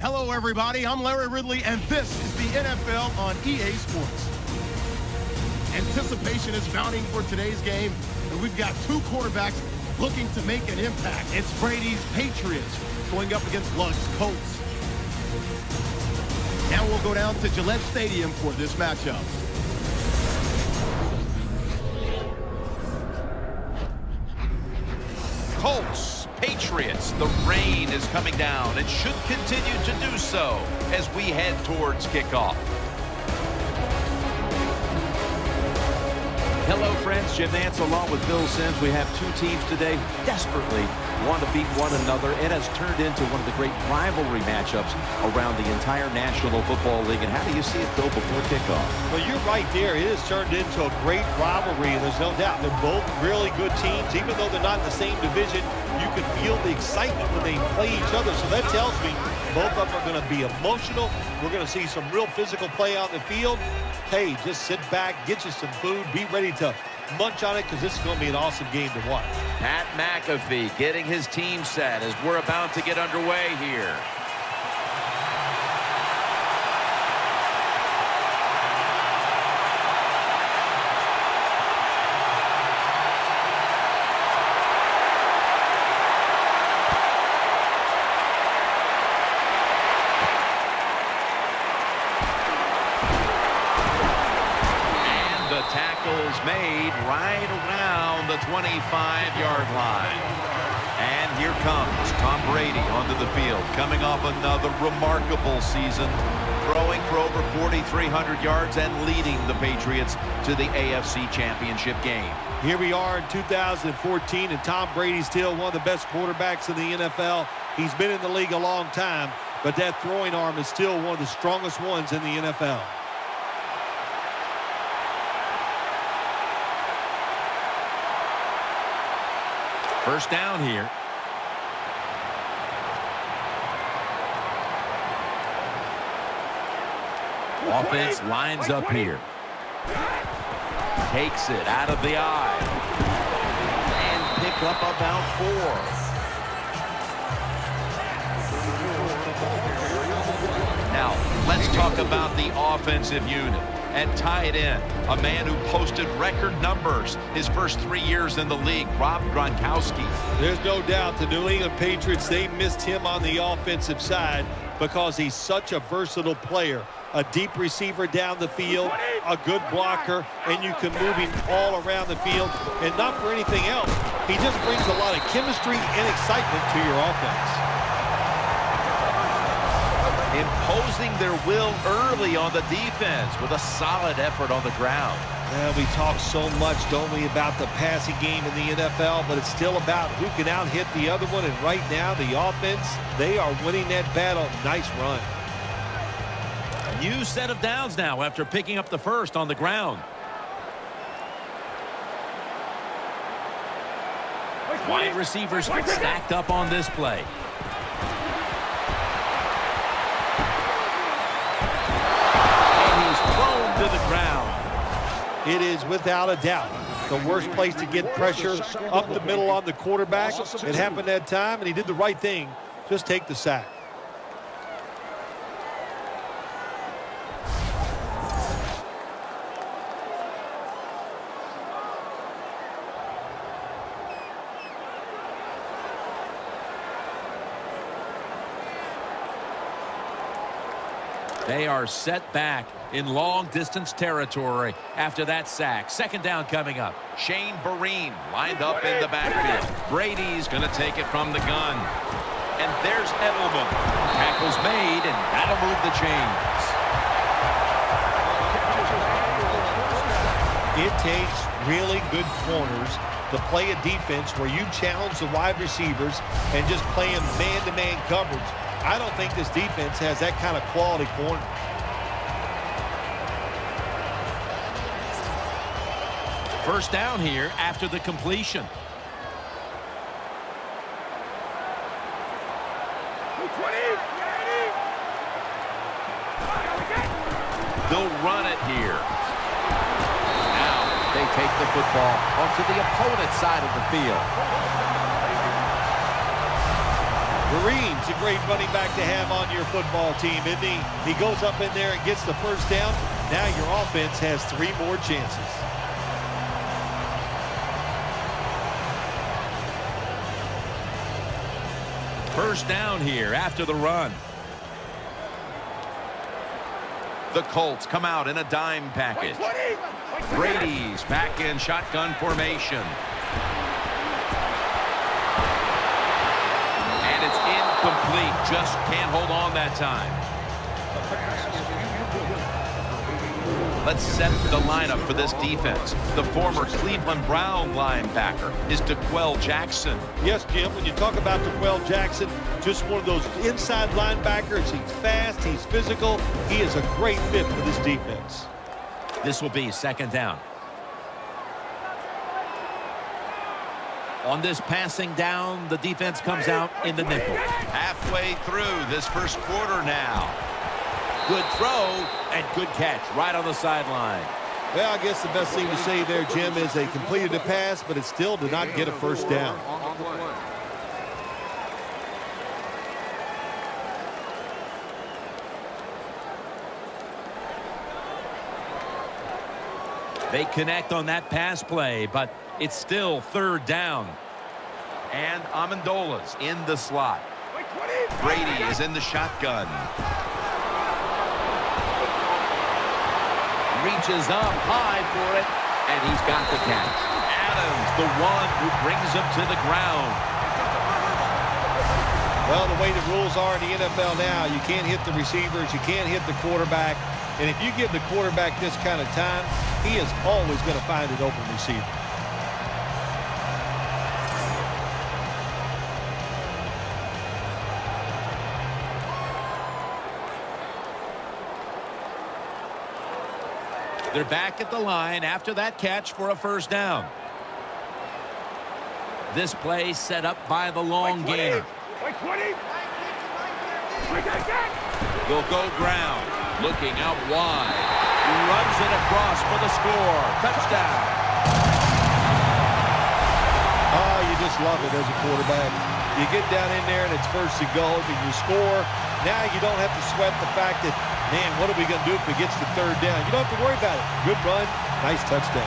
Hello, everybody. I'm Larry Ridley, and this is the NFL on EA Sports. Anticipation is mounting for today's game, and we've got two quarterbacks looking to make an impact. It's Brady's Patriots going up against Luck's Colts. Now we'll go down to Gillette Stadium for this matchup. Colts, Patriots, the rain is coming down and should continue to do so as we head towards kickoff. Hello, friends. Jim Nance along with Bill Sims. We have two teams today desperately want to beat one another. It has turned into one of the great rivalry matchups around the entire National Football League. And how do you see it, Bill, before kickoff? Well, you're right there. It has turned into a great rivalry, and there's no doubt they're both really good teams. Even though they're not in the same division, you can feel the excitement when they play each other. So that tells me both of them are going to be emotional. We're going to see some real physical play out in the field. Hey, just sit back, get you some food, be ready to munch on it, because this is going to be an awesome game to watch. Pat McAfee getting his team set as we're about to get underway here. Tackles made right around the 25-yard line. And here comes Tom Brady onto the field, coming off another remarkable season, throwing for over 4,300 yards and leading the Patriots to the AFC Championship game. Here we are in 2014, and Tom Brady's still one of the best quarterbacks in the NFL. He's been in the league a long time, but that throwing arm is still one of the strongest ones in the NFL. First down here. Offense lines up here. Takes it out of the eye. And pick up about 4. Now, let's talk about the offensive unit. At tight end, a man who posted record numbers his first 3 years in the league, Rob Gronkowski. There's no doubt the New England Patriots, they missed him on the offensive side because he's such a versatile player. A deep receiver down the field, a good blocker, and you can move him all around the field. And not for anything else, he just brings a lot of chemistry and excitement to your offense. Imposing their will early on the defense with a solid effort on the ground. Yeah, we talk so much, don't we, about the passing game in the NFL, but it's still about who can out-hit the other one. And right now, the offense, they are winning that battle. Nice run. New set of downs now after picking up the first on the ground. Wide receivers stacked up on this play. To the ground. It is without a doubt the worst place to get pressure up the middle on the quarterback. It happened that time, and he did the right thing. Just take the sack. They are set back in long-distance territory after that sack. Second down coming up. Shane Vereen lined up in the backfield. Brady's going to take it from the gun. And there's Edelman. Tackle's made, and that'll move the chains. It takes really good corners to play a defense where you challenge the wide receivers and just play them man-to-man coverage. I don't think this defense has that kind of quality corner. First down here after the completion. They'll run it here. Now they take the football onto the opponent's side of the field. Kareem's a great running back to have on your football team, isn't he? He goes up in there and gets the first down. Now your offense has 3 more chances. First down here after the run. The Colts come out in a dime package. Brady's back in shotgun formation. And it's incomplete. Just can't hold on that time. Let's set the lineup for this defense. The former Cleveland Brown linebacker is DeQuell Jackson. Yes, Jim, when you talk about DeQuell Jackson, just one of those inside linebackers. He's fast, he's physical. He is a great fit for this defense. This will be second down. On this passing down, the defense comes out in the nickel. Halfway through this first quarter now. Good throw and good catch right on the sideline. Well, I guess the best thing to say there, Jim, is they completed the pass, but it still did not get a first down. They connect on that pass play, but it's still third down. And Amendola's in the slot. Brady is in the shotgun. Reaches up high for it, and he's got the catch. Adams, the one who brings him to the ground. Well, the way the rules are in the NFL now, you can't hit the receivers, you can't hit the quarterback. And if you give the quarterback this kind of time, he is always going to find an open receiver. They're back at the line after that catch for a first down. This play set up by the long gainer. Will go ground. Looking out wide. Runs it across for the score. Touchdown. Oh, you just love it as a quarterback. You get down in there and it's first and goal and you score. Now you don't have to sweat the fact that, man, what are we going to do if it gets to third down? You don't have to worry about it. Good run, nice touchdown.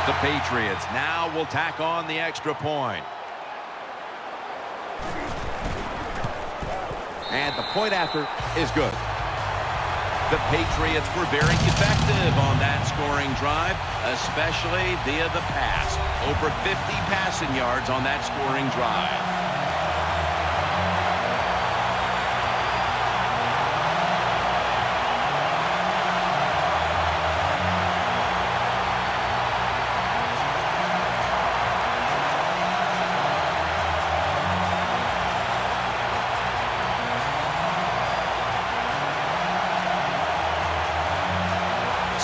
The Patriots now will tack on the extra point. And the point after is good. The Patriots were very effective on that scoring drive, especially via the pass. Over 50 passing yards on that scoring drive.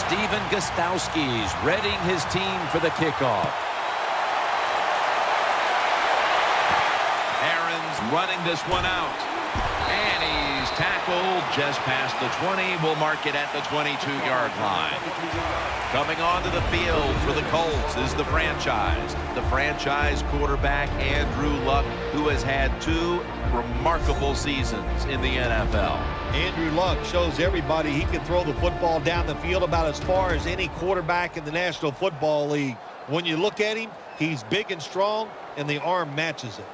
Steven Gostowski's readying his team for the kickoff. Aaron's running this one out. And he's tackled just past the 20. We'll mark it at the 22-yard line. Coming onto the field for the Colts is the franchise quarterback Andrew Luck, who has had 2 remarkable seasons in the NFL. Andrew Luck shows everybody he can throw the football down the field about as far as any quarterback in the National Football League. When you look at him, he's big and strong, and the arm matches it.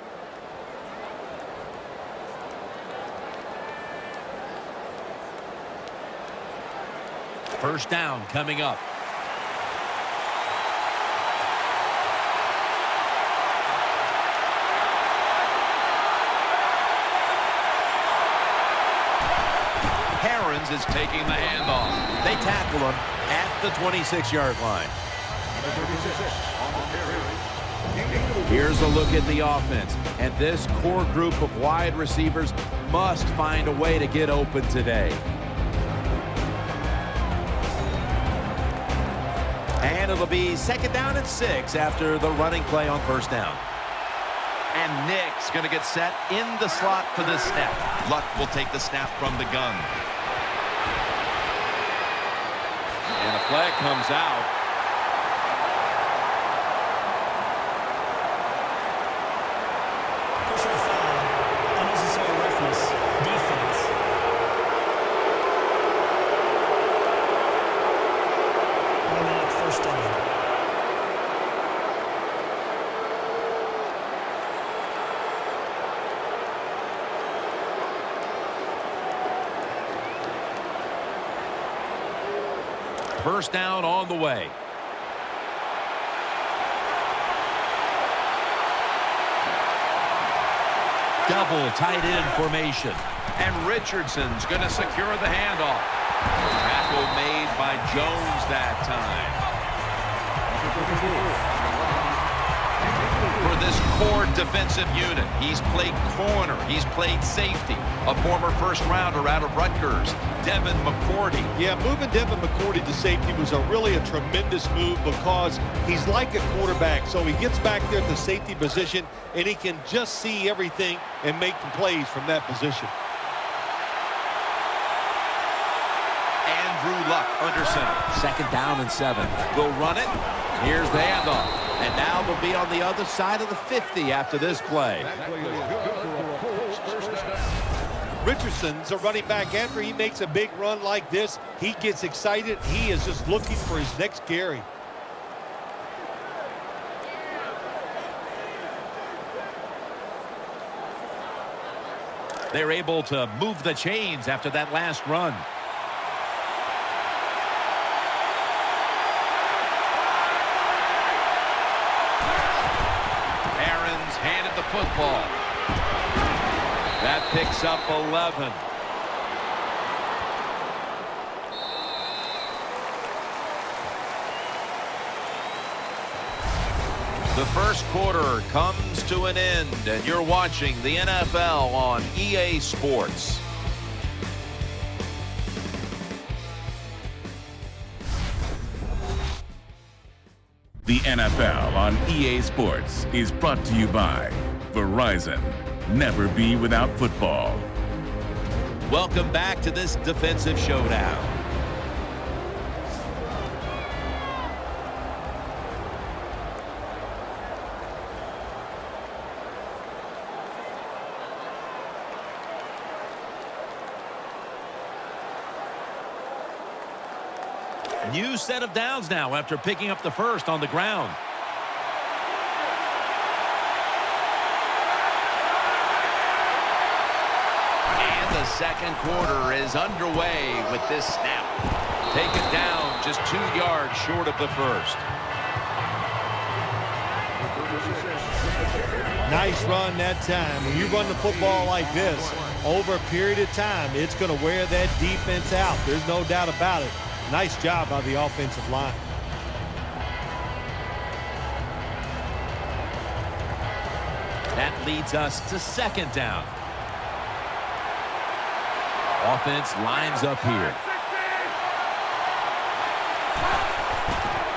First down coming up. Is taking the handoff. They tackle him at the 26-yard line. Here's a look at the offense, and this core group of wide receivers must find a way to get open today. And it'll be second down and 6 after the running play on first down. And Nick's going to get set in the slot for this snap. Luck will take the snap from the gun. And a flag comes out. Personal foul. Unnecessary roughness. Defense. Automatic first down. First down on the way. Double tight end formation. And Richardson's going to secure the handoff. Tackle made by Jones that time. For this core defensive unit, he's played corner, he's played safety, a former first-rounder out of Rutgers, Devin McCourty. Yeah, moving Devin McCourty to safety was really a tremendous move because he's like a quarterback. So he gets back there at the safety position, and he can just see everything and make the plays from that position. Andrew Luck under center. Second down and 7. We'll run it. Here's the handoff. And now they'll be on the other side of the 50 after this play. Richardson's a running back. After he makes a big run like this, he gets excited. He is just looking for his next carry. They're able to move the chains after that last run. Aaron's handed the football. That picks up 11. The first quarter comes to an end, and you're watching the NFL on EA Sports. The NFL on EA Sports is brought to you by Verizon. Never be without football. Welcome back to this defensive showdown. New set of downs now after picking up the first on the ground. And the second quarter is underway with this snap. Taken down just 2 yards short of the first. Nice run that time. When you run the football like this, over a period of time, it's going to wear that defense out. There's no doubt about it. Nice job by the offensive line. That leads us to second down. Offense lines up here.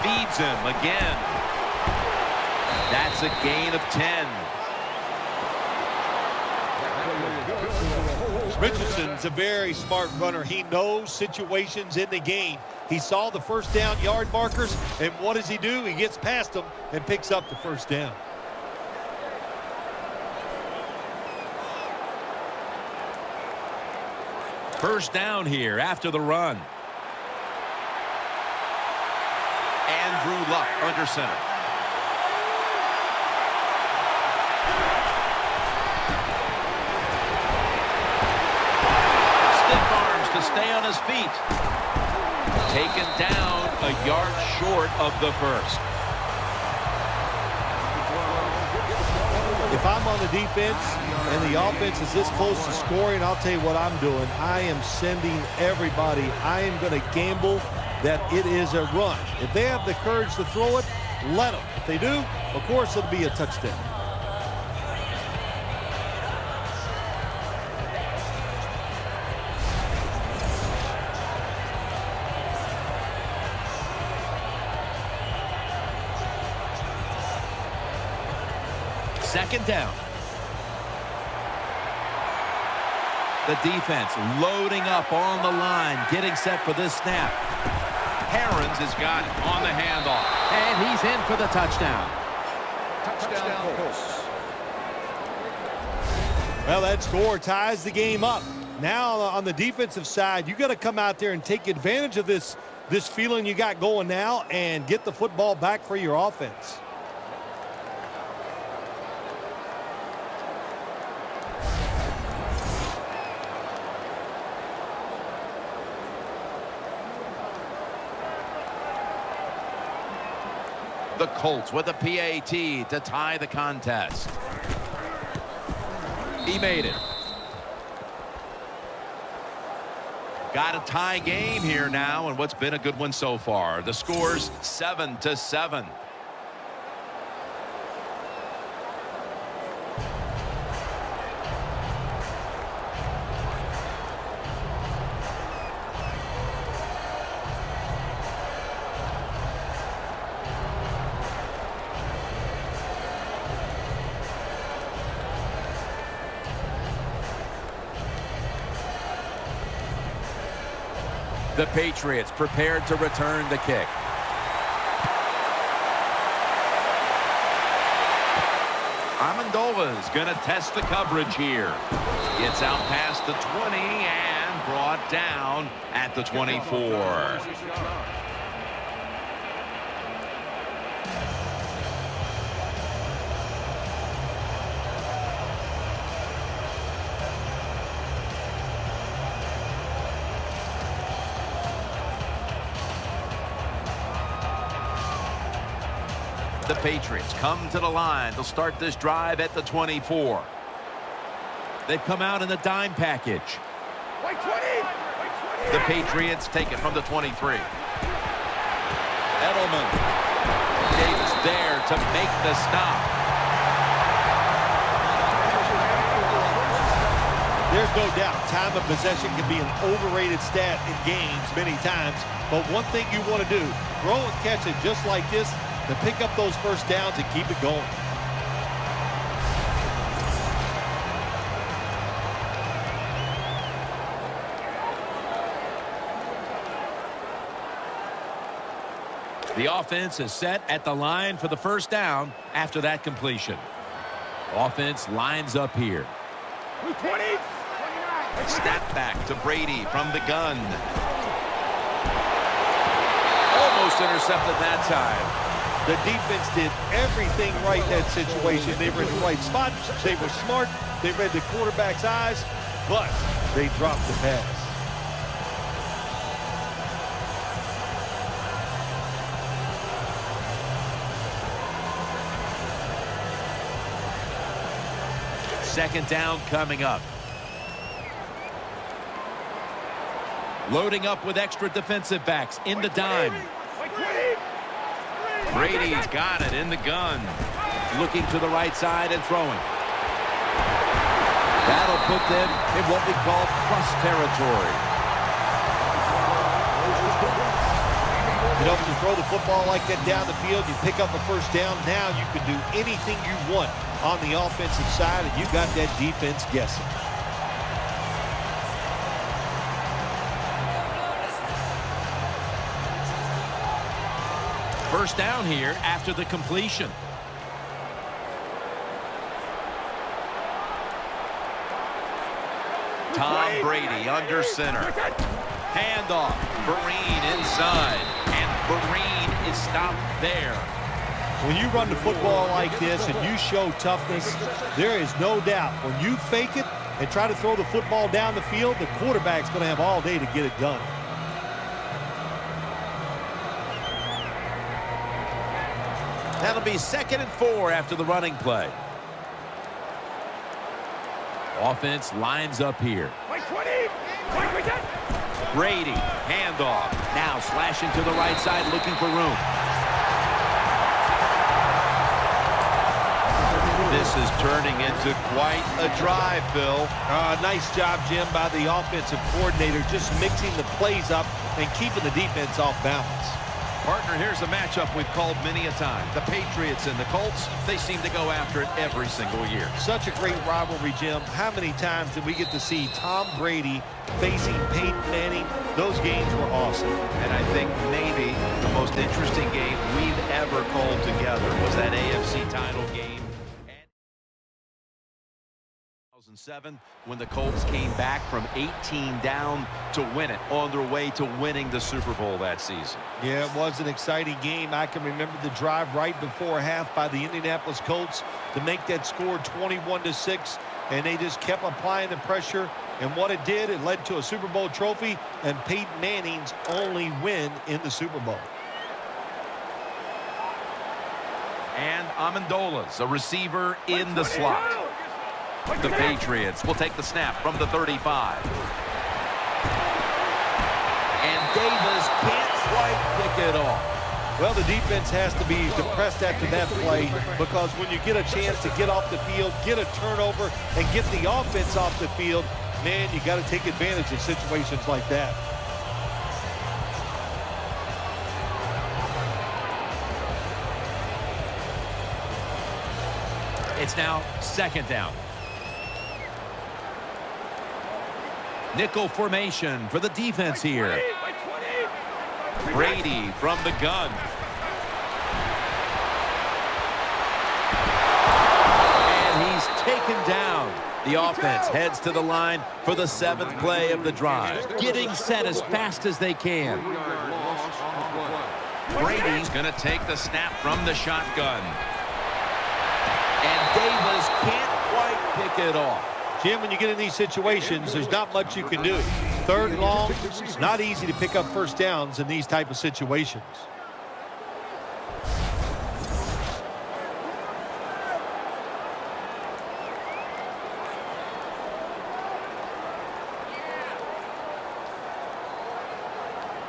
Feeds him again. That's a gain of 10. Richardson's a very smart runner. He knows situations in the game. He saw the first down yard markers, and what does he do? He gets past them and picks up the first down. First down here after the run. Andrew Luck under center. To stay on his feet. Taken down a yard short of the first. If I'm on the defense and the offense is this close to scoring, I'll tell you what I'm doing. I am sending everybody. I am going to gamble that it is a run. If they have the courage to throw it, let them. If they do, of course, it'll be a touchdown. Second down. The defense loading up on the line, getting set for this snap. Herons has got it on the handoff. And he's in for the touchdown. Touchdown Colts. Well, that score ties the game up. Now on the defensive side, you got to come out there and take advantage of this feeling you got going now and get the football back for your offense. The Colts with a PAT to tie the contest. He made it. Got a tie game here now, and what's been a good one so far. The score's 7-7. The Patriots prepared to return the kick. Amendola's going to test the coverage here. Gets out past the 20 and brought down at the 24. The Patriots come to the line to start this drive at the 24. They've come out in the dime package. The Patriots take it from the 23. Edelman. Davis there to make the stop. There's no doubt time of possession can be an overrated stat in games many times, but one thing you want to do, throw and catch it just like this to pick up those first downs and keep it going. The offense is set at the line for the first down after that completion. Offense lines up here. Snap back to Brady from the gun. Almost intercepted that time. The defense did everything right in that situation. They were in the right spot. They were smart. They read the quarterback's eyes, but they dropped the pass. Second down coming up. Loading up with extra defensive backs in the dime. Brady's got it in the gun. Looking to the right side and throwing. That'll put them in what we call plus territory. You know, if you throw the football like that down the field, you pick up a first down. Now you can do anything you want on the offensive side, and you got that defense guessing. First down here after the completion. Tom Brady under center. Handoff. Vereen inside. And Vereen is stopped there. When you run the football like this and you show toughness, there is no doubt when you fake it and try to throw the football down the field, the quarterback's going to have all day to get it done. That'll be 2nd and 4 after the running play. Offense lines up here. Brady, handoff. Now slashing to the right side, looking for room. This is turning into quite a drive, Phil. Nice job, Jim, by the offensive coordinator, just mixing the plays up and keeping the defense off balance. Partner, here's a matchup we've called many a time. The Patriots and the Colts, they seem to go after it every single year. Such a great rivalry, Jim. How many times did we get to see Tom Brady facing Peyton Manning? Those games were awesome. And I think maybe the most interesting game we've ever called together was that AFC title game. 2007, when the Colts came back from 18 down to win it, on their way to winning the Super Bowl that season. Yeah, it was an exciting game. I can remember the drive right before half by the Indianapolis Colts to make that score 21-6, and they just kept applying the pressure. And what it did, it led to a Super Bowl trophy and Peyton Manning's only win in the Super Bowl. And Amendola's a receiver in the slot. The Patriots will take the snap from the 35. And Davis can't quite pick it off. Well, the defense has to be depressed after that play, because when you get a chance to get off the field, get a turnover, and get the offense off the field, man, you got to take advantage of situations like that. It's now second down. Nickel formation for the defense here. Brady from the gun. And he's taken down. The offense heads to the line for the 7th play of the drive, getting set as fast as they can. Brady's going to take the snap from the shotgun. And Davis can't quite pick it off. Jim, when you get in these situations, there's not much you can do. 3rd and long, it's not easy to pick up first downs in these type of situations.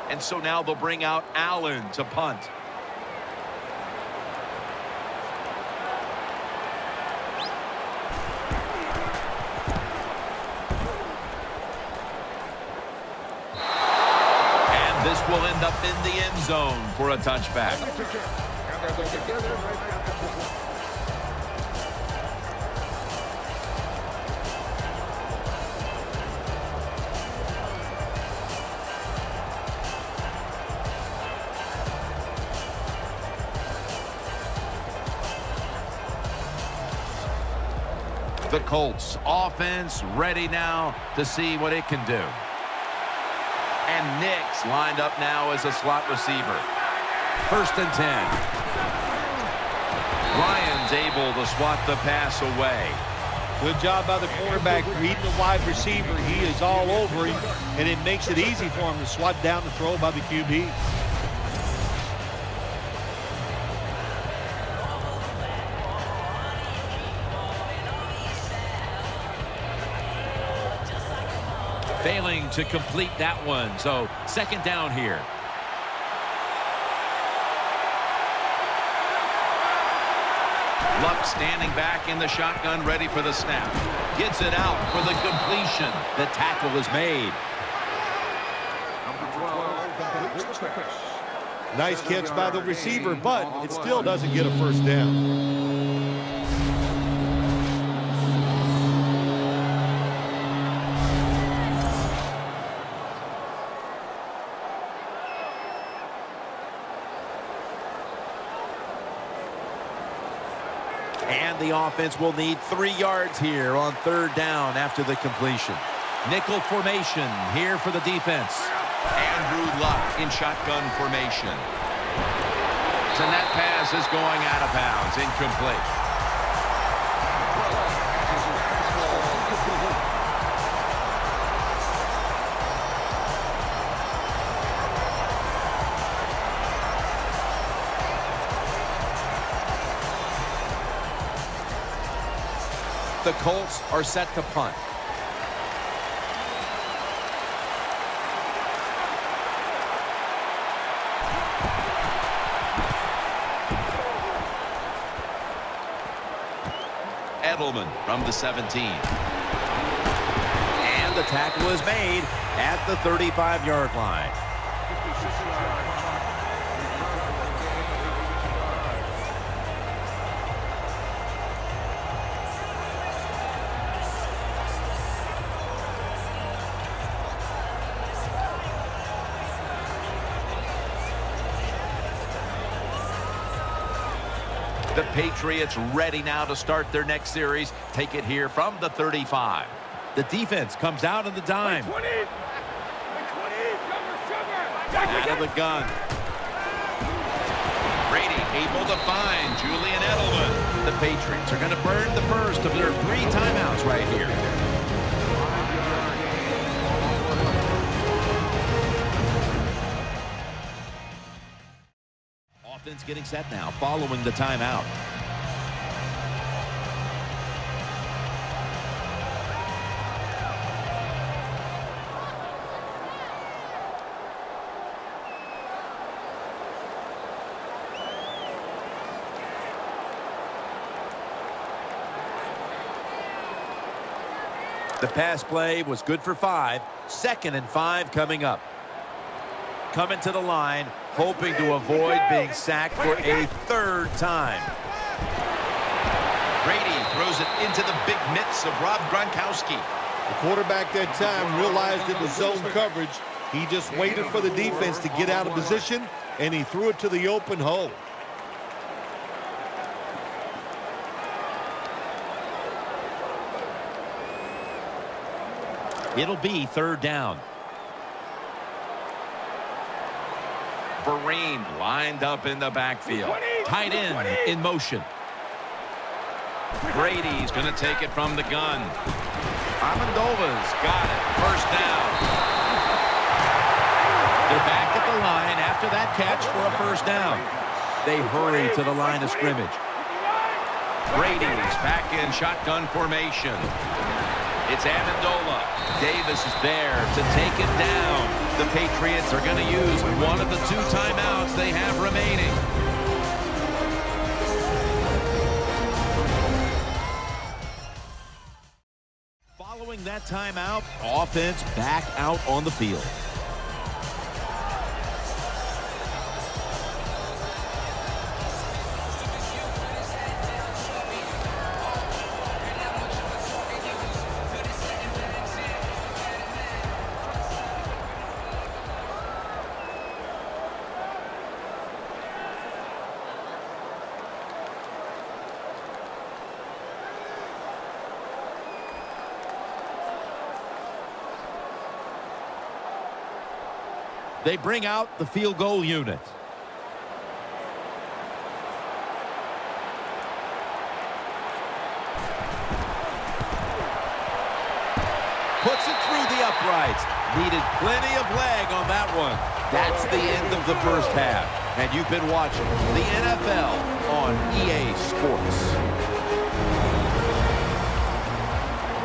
And so now they'll bring out Allen to punt. This will end up in the end zone for a touchback. The Colts offense ready now to see what it can do. And Nick's lined up now as a slot receiver. 1st and 10. Ryan's able to swat the pass away. Good job by the quarterback reading the wide receiver. He is all over him, and it makes it easy for him to swat down the throw by the QB. Failing to complete that one, so 2nd down here. Luck standing back in the shotgun, ready for the snap. Gets it out for the completion. The tackle is made. Nice catch by the receiver, but it still doesn't get a first down. And the offense will need 3 yards here on 3rd down after the completion. Nickel formation here for the defense. Andrew Luck in shotgun formation. And that pass is going out of bounds, incomplete. The Colts are set to punt. Edelman from the 17. And the tackle is made at the 35-yard line. The Patriots ready now to start their next series. Take it here from the 35. The defense comes out in the dime. Out of the gun. Brady able to find Julian Edelman. The Patriots are going to burn the first of their 3 timeouts right here. Offense getting set now following the timeout. The pass play was good for 5. 2nd and 5 coming up. Coming to the line, hoping to avoid being sacked for a 3rd time. Brady throws it into the big mitts of Rob Gronkowski. The quarterback that time realized it was zone coverage. He just waited for the defense to get out of position, and he threw it to the open hole. It'll be 3rd down. Vereen lined up in the backfield. Tight end in motion. Brady's going to take it from the gun. Amendova's got it. 1st down. They're back at the line after that catch for a 1st down. They hurry to the line of scrimmage. Brady's back in shotgun formation. It's Amendola. Davis is there to take it down. The Patriots are going to use one of the 2 timeouts they have remaining. Following that timeout, offense back out on the field. They bring out the field goal unit. Puts it through the uprights. Needed plenty of leg on that one. That's the end of the 1st half. And you've been watching the NFL on EA Sports.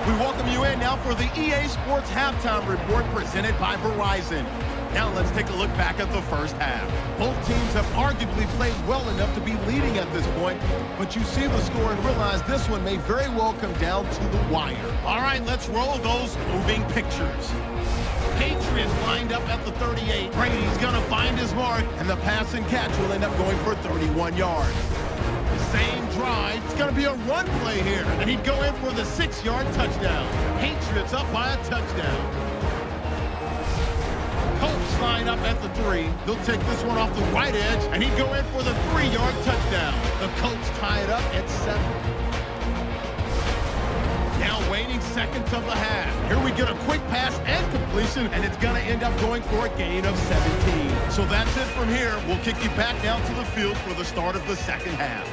We welcome you in now for the EA Sports Halftime Report presented by Verizon. Now let's take a look back at the 1st half. Both teams have arguably played well enough to be leading at this point, but you see the score and realize this one may very well come down to the wire. All right, let's roll those moving pictures. Patriots lined up at the 38. Brady's going to find his mark, and the pass and catch will end up going for 31 yards. Same drive. It's going to be a run play here, and he'd go in for the 6-yard touchdown. Patriots up by a touchdown. Colts line up at the 3. They'll take this one off the right edge, and he'd go in for the 3-yard touchdown. The Colts tie it up at 7. Now waning seconds of the half. Here we get a quick pass and completion, and it's going to end up going for a gain of 17. So that's it from here. We'll kick you back down to the field for the start of the 2nd half.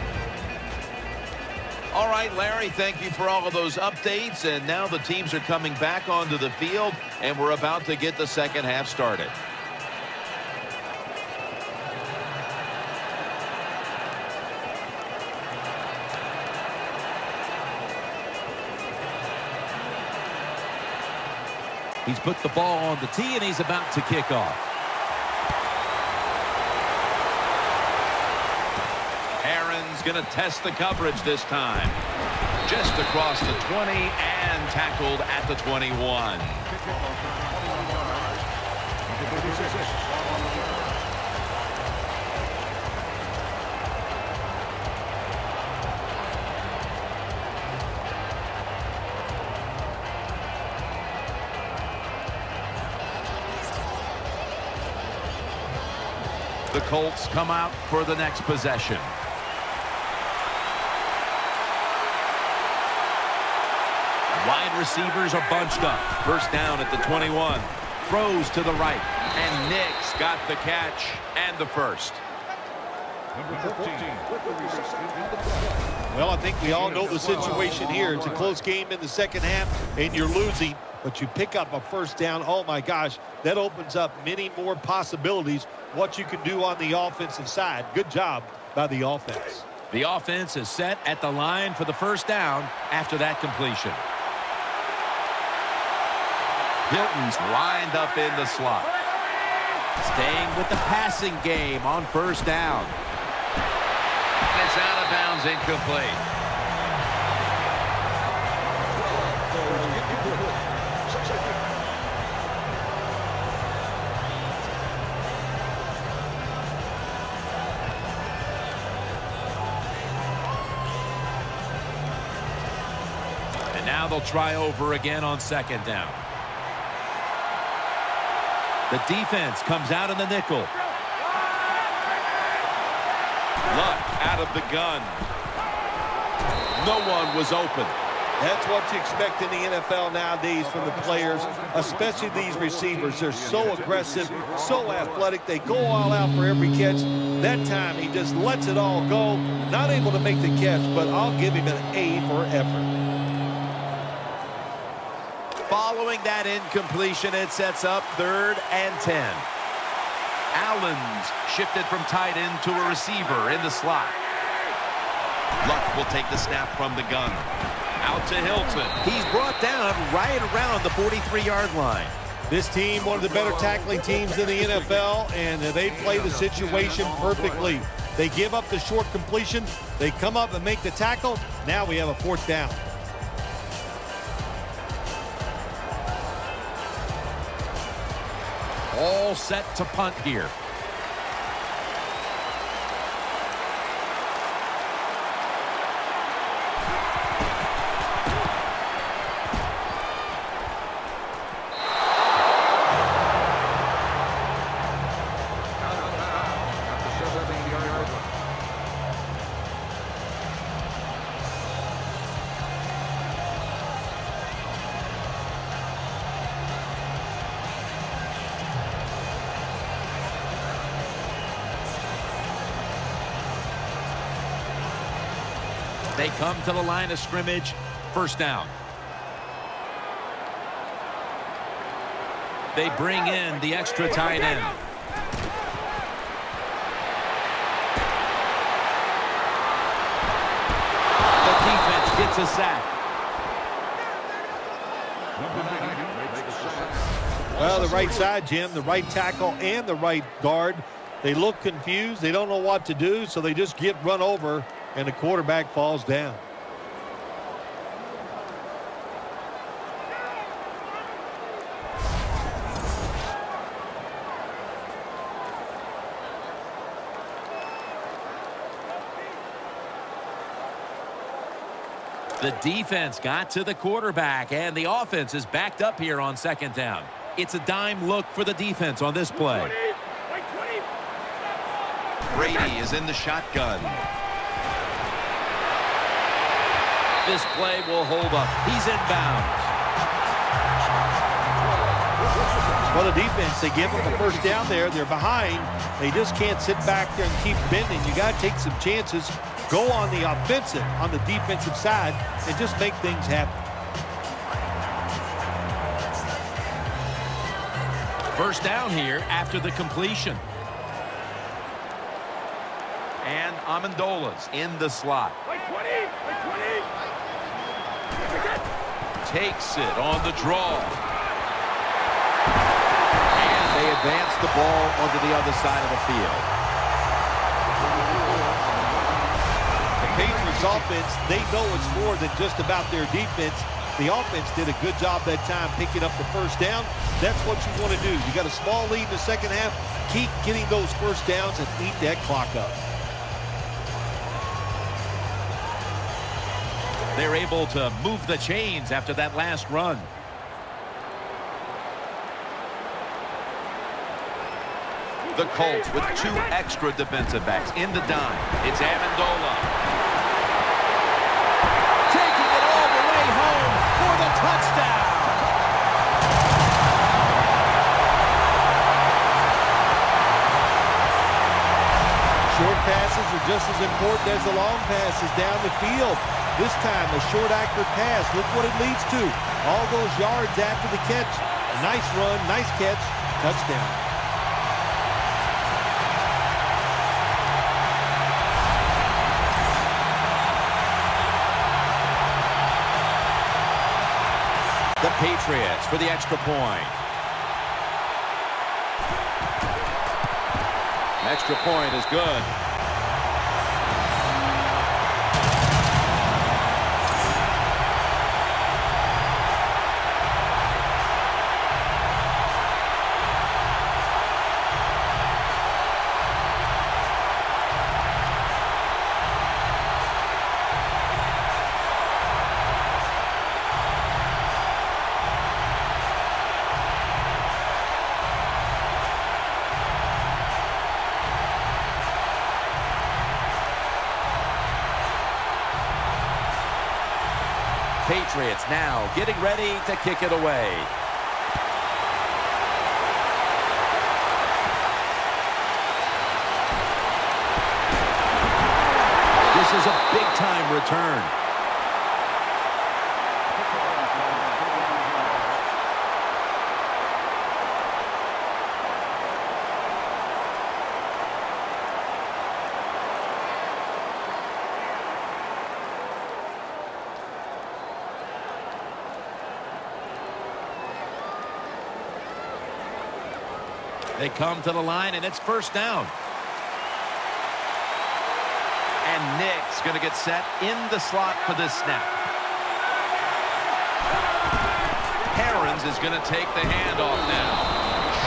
All right, Larry, thank you for all of those updates. And now the teams are coming back onto the field, and we're about to get the 2nd half started. He's put the ball on the tee, and he's about to kick off. Aaron's going to test the coverage this time. Just across the 20 and tackled at the 21. The Colts come out for the next possession. Wide receivers are bunched up. First down at the 21. Throws to the right. And Nick's got the catch and the first. Well, I think we all know the situation here. It's a close game in the second half, and you're losing, but you pick up a first down. Oh, my gosh, that opens up many more possibilities, what you can do on the offensive side. Good job by the offense. The offense is set at the line for the first down after that completion. Hilton's lined up in the slot. Staying with the passing game on first down. It's out of bounds, incomplete. And now they'll try over again on second down. The defense comes out in the nickel. Luck out of the gun. No one was open. That's what you expect in the NFL nowadays from the players, especially these receivers. They're so aggressive, so athletic. They go all out for every catch. That time, he just lets it all go. Not able to make the catch, but I'll give him an A for effort. Following that incompletion, it sets up 3rd and 10. Allen's shifted from tight end to a receiver in the slot. Luck will take the snap from the gun. Out to Hilton. He's brought down right around the 43-yard line. This team, one of the better tackling teams in the NFL, and they play the situation perfectly. They give up the short completion. They come up and make the tackle. Now we have a 4th down. All set to punt here. They come to the line of scrimmage. First down. They bring in the extra tight end. The defense gets a sack. Well, the right side, Jim, the right tackle and the right guard. They look confused. They don't know what to do, so they just get run over, and the quarterback falls down. The defense got to the quarterback, and the offense is backed up here on second down. It's a dime look for the defense on this play. Brady is in the shotgun. This play will hold up. He's inbounds. Well, the defense, they give them the first down there. They're behind. They just can't sit back there and keep bending. You got to take some chances. Go on the offensive, on the defensive side, and just make things happen. First down here after the completion. And Amendola's in the slot. Takes it on the draw. And they advance the ball onto the other side of the field. The Patriots offense, they know it's more than just about their defense. The offense did a good job that time picking up the first down. That's what you want to do. You got a small lead in the second half. Keep getting those first downs and eat that clock up. They're able to move the chains after that last run. The Colts with 2 extra defensive backs in the dime. It's Amendola. Taking it all the way home for the touchdown. just as important as the long passes down the field. This time, a short, accurate pass. Look what it leads to. All those yards after the catch. Nice run, nice catch, touchdown. The Patriots for the extra point. Extra point is good. Patriots now getting ready to kick it away. This is a big-time return. They come to the line, and it's first down. And Nick's going to get set in the slot for this snap. Herons is going to take the handoff now.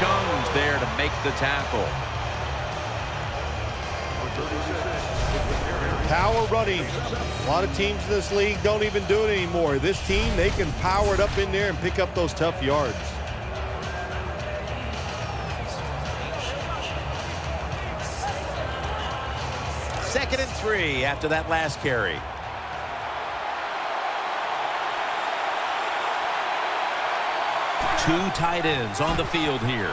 Shung's there to make the tackle. Power running. A lot of teams in this league don't even do it anymore. This team, they can power it up in there and pick up those tough yards. Second and 3 after that last carry. Two tight ends on the field here.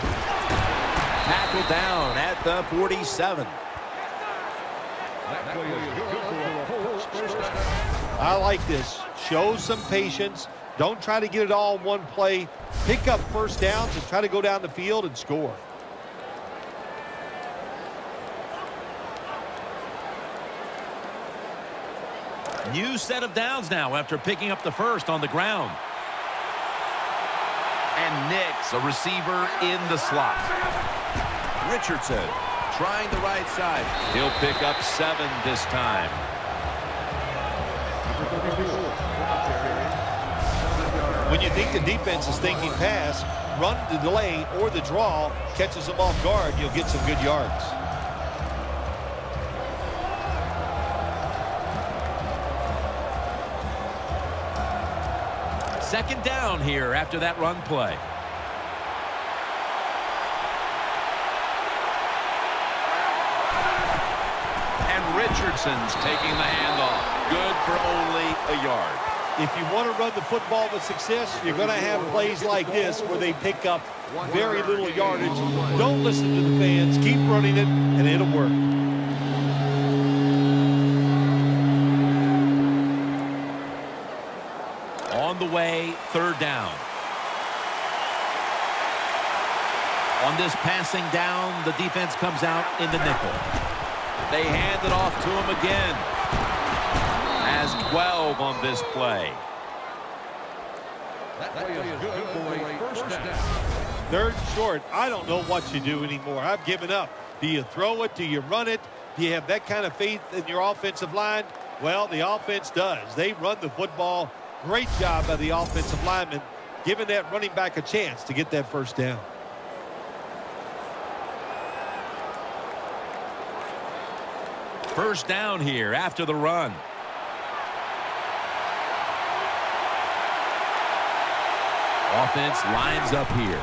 Tackled down at the 47. I like this. Show some patience. Don't try to get it all in one play. Pick up first downs and try to go down the field and score. New set of downs now after picking up the first on the ground. And Nick's a receiver in the slot. Richardson trying the right side. He'll pick up 7 this time. When you think the defense is thinking pass, run the delay or the draw catches them off guard, you'll get some good yards. Second down here after that run play. And Richardson's taking the handoff. Good for only a yard. If you want to run the football with success, you're going to have plays like this where they pick up very little yardage. Don't listen to the fans. Keep running it, and it'll work. On the way, third down. On this passing down, the defense comes out in the nickel. They hand it off to him again. Has 12 on this play. That play is good for a first down. Third and short. I don't know what you do anymore. I've given up. Do you throw it? Do you run it? Do you have that kind of faith in your offensive line? Well, the offense does. They run the football. Great job by the offensive lineman, giving that running back a chance to get that first down. First down here after the run. Offense lines up here.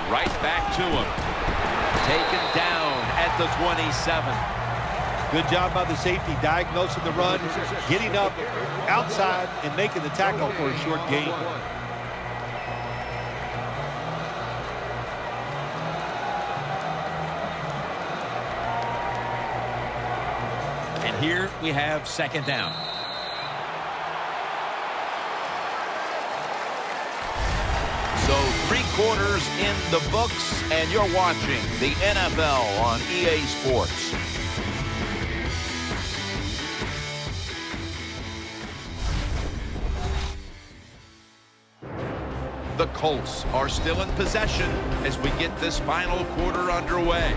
Right back to him. Taken down at the 27. Good job by the safety, diagnosing the run, getting up outside and making the tackle for a short gain. here we have second down. So 3 quarters in the books, and you're watching the NFL on EA Sports. The Colts are still in possession as we get this final quarter underway.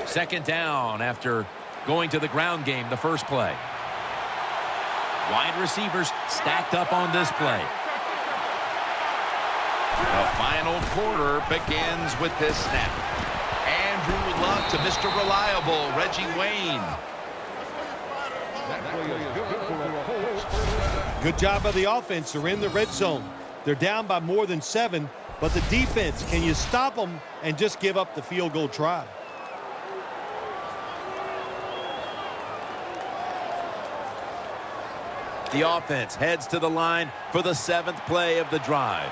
Second down after going to the ground game the first play. Wide receivers stacked up on this play. The final quarter begins with this snap. Andrew Luck to Mr. Reliable, Reggie Wayne. Good job by the offense. They're in the red zone. They're down by more than 7, but the defense, can you stop them and just give up the field goal try? The offense heads to the line for the 7th play of the drive.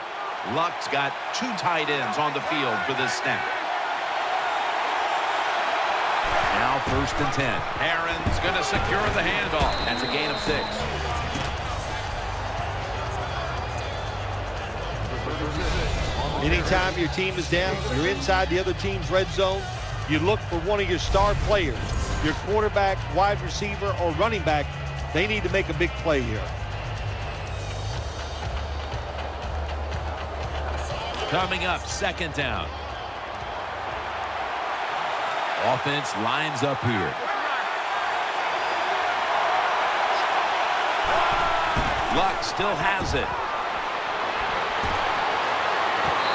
Luck's got 2 tight ends on the field for this snap. Now 1st and 10. Aaron's going to secure the handoff. That's a gain of 6. Anytime your team is down, you're inside the other team's red zone, you look for one of your star players, your quarterback, wide receiver, or running back. They need to make a big play here. Coming up, 2nd down. Offense lines up here. Luck still has it.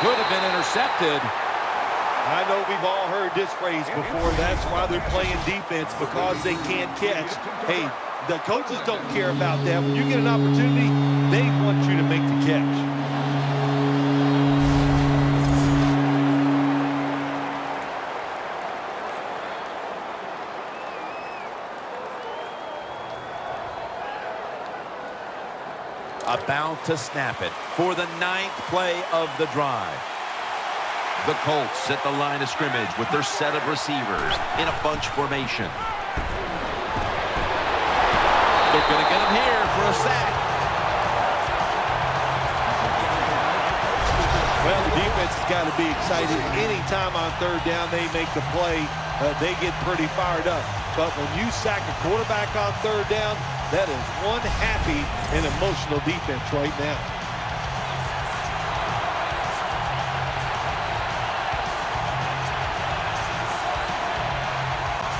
Could have been intercepted. I know we've all heard this phrase before. That's why they're playing defense, because they can't catch. Hey, the coaches don't care about that. When you get an opportunity, they want you to make the catch. About to snap it for the 9th play of the drive. The Colts at the line of scrimmage with their set of receivers in a bunch formation. They're going to get him here for a sack. Well, the defense has got to be excited. Anytime on 3rd down they make the play, they get pretty fired up. But when you sack a quarterback on 3rd down, that is one happy and emotional defense right now.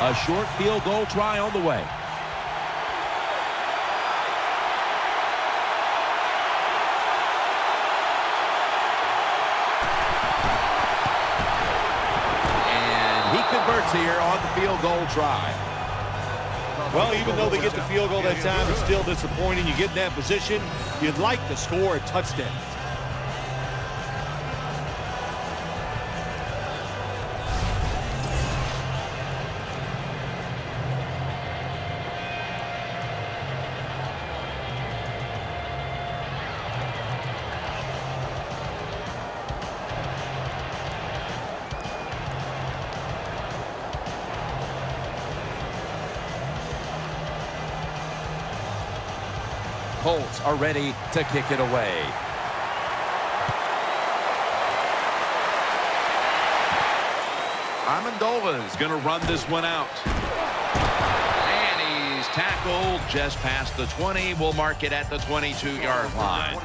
A short field goal try on the way. And he converts here on the field goal try. Well, even though they get the field goal that time, it's still disappointing. You get in that position, you'd like to score a touchdown. Colts are ready to kick it away. Amendola is going to run this one out. And he's tackled just past the 20. We'll mark it at the 22-yard line.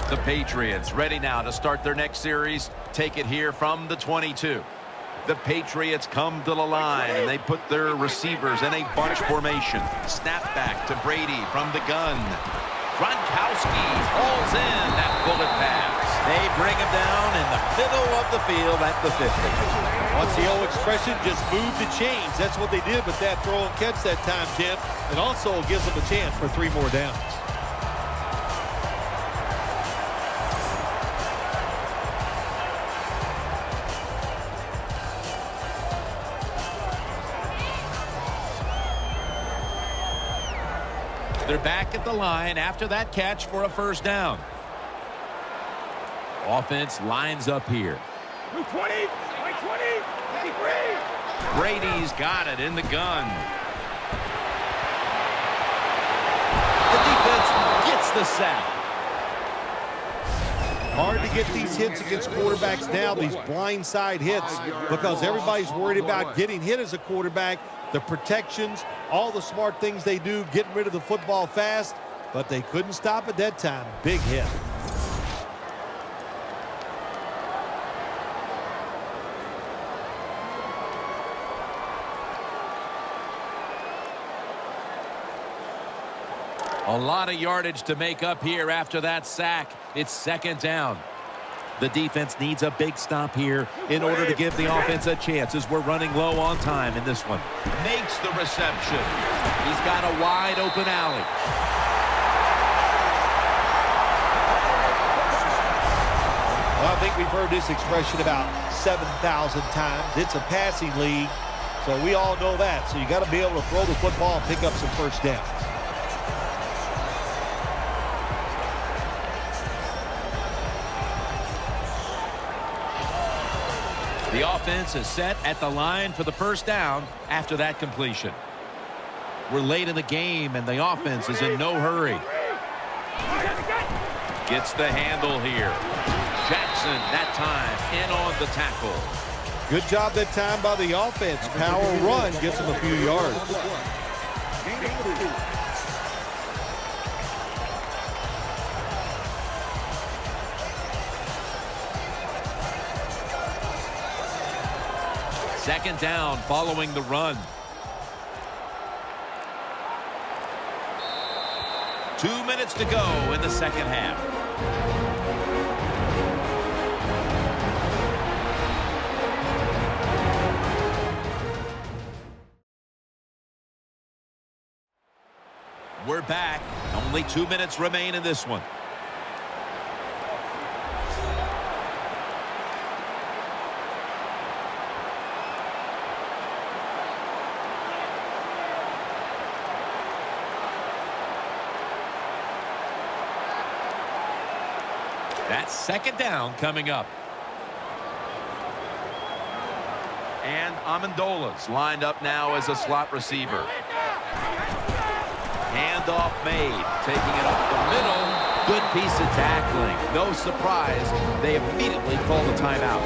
The Patriots ready now to start their next series. Take it here from the 22. The Patriots come to the line, and they put their receivers in a bunch formation. Snap back to Brady from the gun. Gronkowski hauls in that bullet pass. They've bring him down in the middle of the field at the 50. What's the old expression? Just move the chains. That's what they did with that throw and catch that time, Tim. It also gives them a chance for 3 more downs. They're back at the line after that catch for a first down. Offense lines up here. 20, 20, 23. Brady's got it in the gun. The defense gets the sack. Hard to get these hits against quarterbacks now, these blindside hits, because everybody's worried about getting hit as a quarterback, the protections, all the smart things they do, getting rid of the football fast, but they couldn't stop at that time. Big hit. A lot of yardage to make up here after that sack. It's second down. The defense needs a big stop here in order to give the offense a chance as we're running low on time in this one. Makes the reception. He's got a wide open alley. Well, I think we've heard this expression about 7,000 times. It's a passing league, so we all know that. So you got to be able to throw the football and pick up some first downs. The offense is set at the line for the first down after that completion. We're late in the game, and the offense is in no hurry. Gets the handle here. Jackson, that time, in on the tackle. Good job that time by the offense. Power run gets them a few yards. Second down following the run. 2 minutes to go in the second half. We're back. Only 2 minutes remain in this one. That's second down coming up. And Amendola's lined up now as a slot receiver. Handoff made. Taking it up the middle. Good piece of tackling. No surprise, they immediately call the timeout.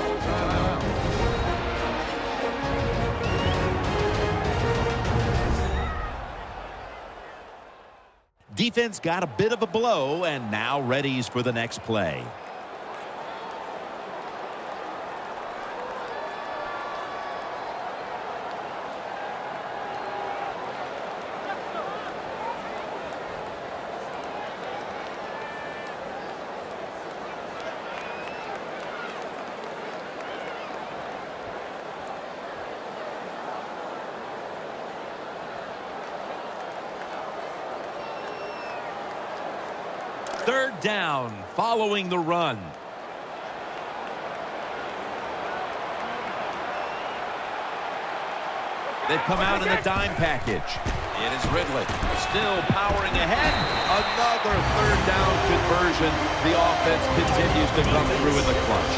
Defense got a bit of a blow and now readies for the next play. Third down following the run. They've come out in the dime package. It is Ridley still powering ahead. Another third down conversion. The offense continues to come through in the clutch.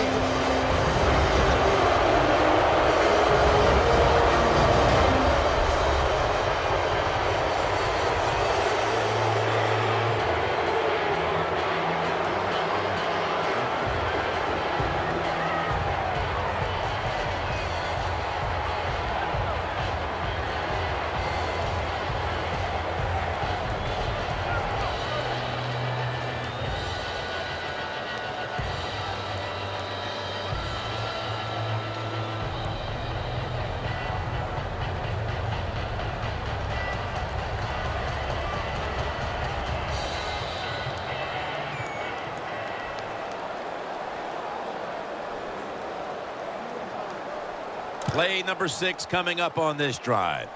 Play number 6 coming up on this drive.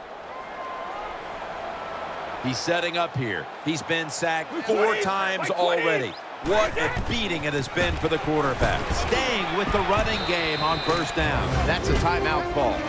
He's setting up here. He's been sacked 4 times already. What a beating it has been for the quarterback. Staying with the running game on first down. That's a timeout call.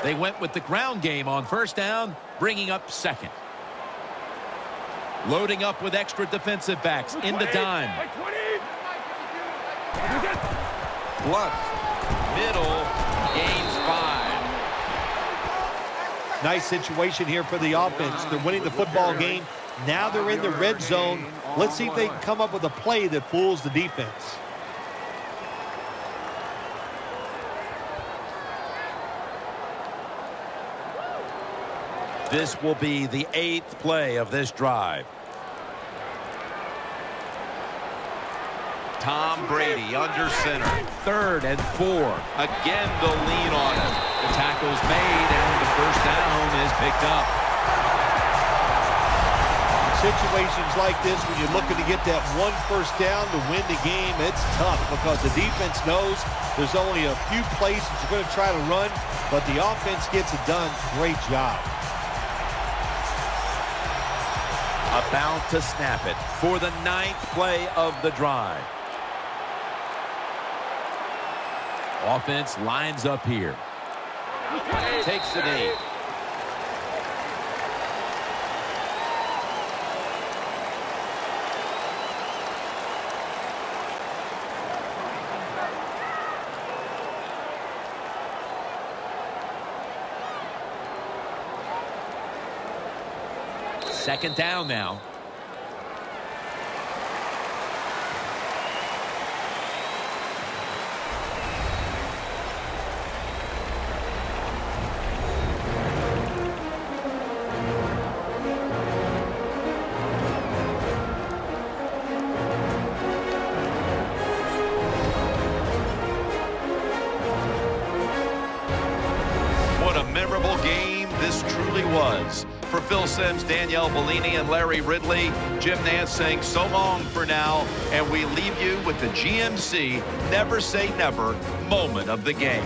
They went with the ground game on first down, bringing up second. Loading up with extra defensive backs in the dime. Blunt. Middle. Gains 5. Nice situation here for the offense. They're winning the football game. Now they're in the red zone. Let's see if they can come up with a play that fools the defense. This will be the 8th play of this drive. Tom Brady under center. 3rd and 4. Again, the lean on it. The tackle's made, and the first down is picked up. Situations like this, when you're looking to get that 1 first down to win the game, it's tough because the defense knows there's only a few plays that you're going to try to run, but the offense gets it done. Great job. About to snap it for the 9th play of the drive. Offense lines up here. Takes the knee. Second down now. What a memorable game this truly was. For Phil Simms, Danielle Bellini, and Larry Ridley, Jim Nance saying so long for now, and we leave you with the GMC Never Say Never moment of the game.